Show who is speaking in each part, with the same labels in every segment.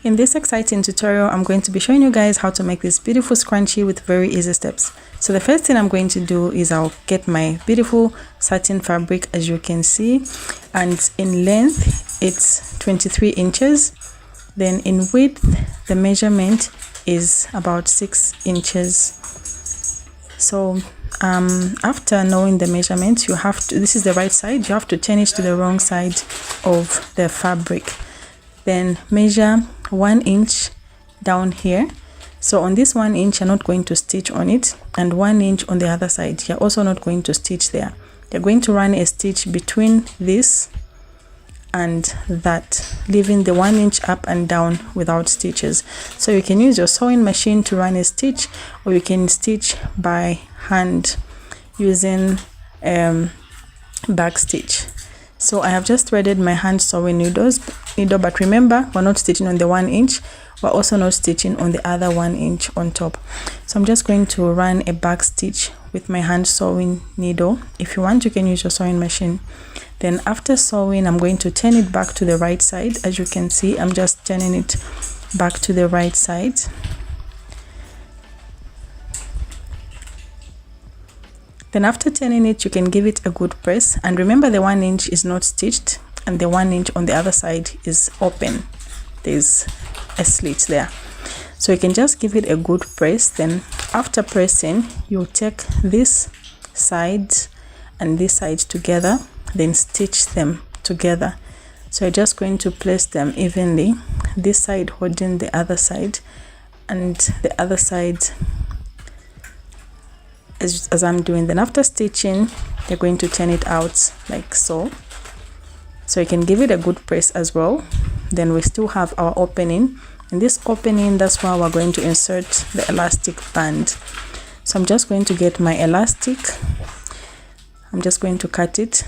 Speaker 1: In this exciting tutorial, I'm going to be showing you guys how to make this beautiful scrunchie with very easy steps. So the first thing I'm going to do is I'll get my beautiful satin fabric, as you can see, and in length it's 23 inches. Then in width the measurement is about 6 inches. So after knowing the measurements, you have to, this is the right side, you have to turn it to the wrong side of the fabric. Then measure 1 inch down here. So on this 1 inch you're not going to stitch on it, and 1 inch on the other side you're also not going to stitch there. You're going to run a stitch between this and that, leaving the 1 inch up and down without stitches. So you can use your sewing machine to run a stitch, or you can stitch by hand using back stitch. So I have just threaded my hand sewing needle, but remember, we're not stitching on the 1 inch, we're also not stitching on the other 1 inch on top. So I'm just going to run a back stitch with my hand sewing needle. If you want, you can use your sewing machine. Then after sewing, I'm going to turn it back to the right side. As you can see, I'm just turning it back to the right side. Then after turning it, you can give it a good press, and remember the 1 inch is not stitched and the 1 inch on the other side is open. There's a slit there, so you can just give it a good press. Then after pressing, you take this side and this side together, then stitch them together. So you're just going to place them evenly, this side holding the other side and the other side as I'm doing. Then after stitching, you're going to turn it out like so. So you can give it a good press as well. Then we still have our opening. In this opening, that's where we're going to insert the elastic band. So I'm just going to get my elastic. I'm just going to cut it.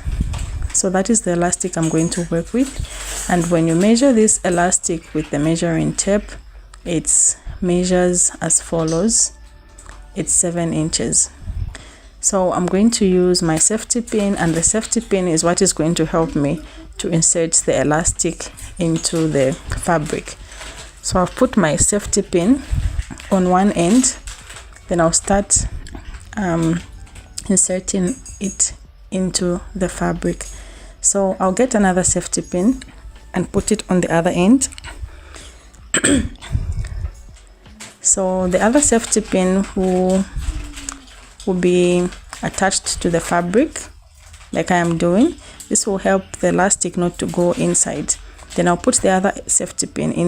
Speaker 1: So that is the elastic I'm going to work with. And when you measure this elastic with the measuring tape, it measures as follows. It's 7 inches. So I'm going to use my safety pin, and the safety pin is what is going to help me to insert the elastic into the fabric. So I've put my safety pin on one end, then I'll start inserting it into the fabric. So I'll get another safety pin and put it on the other end. So the other safety pin will be attached to the fabric like I am doing. This will help the elastic not to go inside. Then I'll put the other safety pin in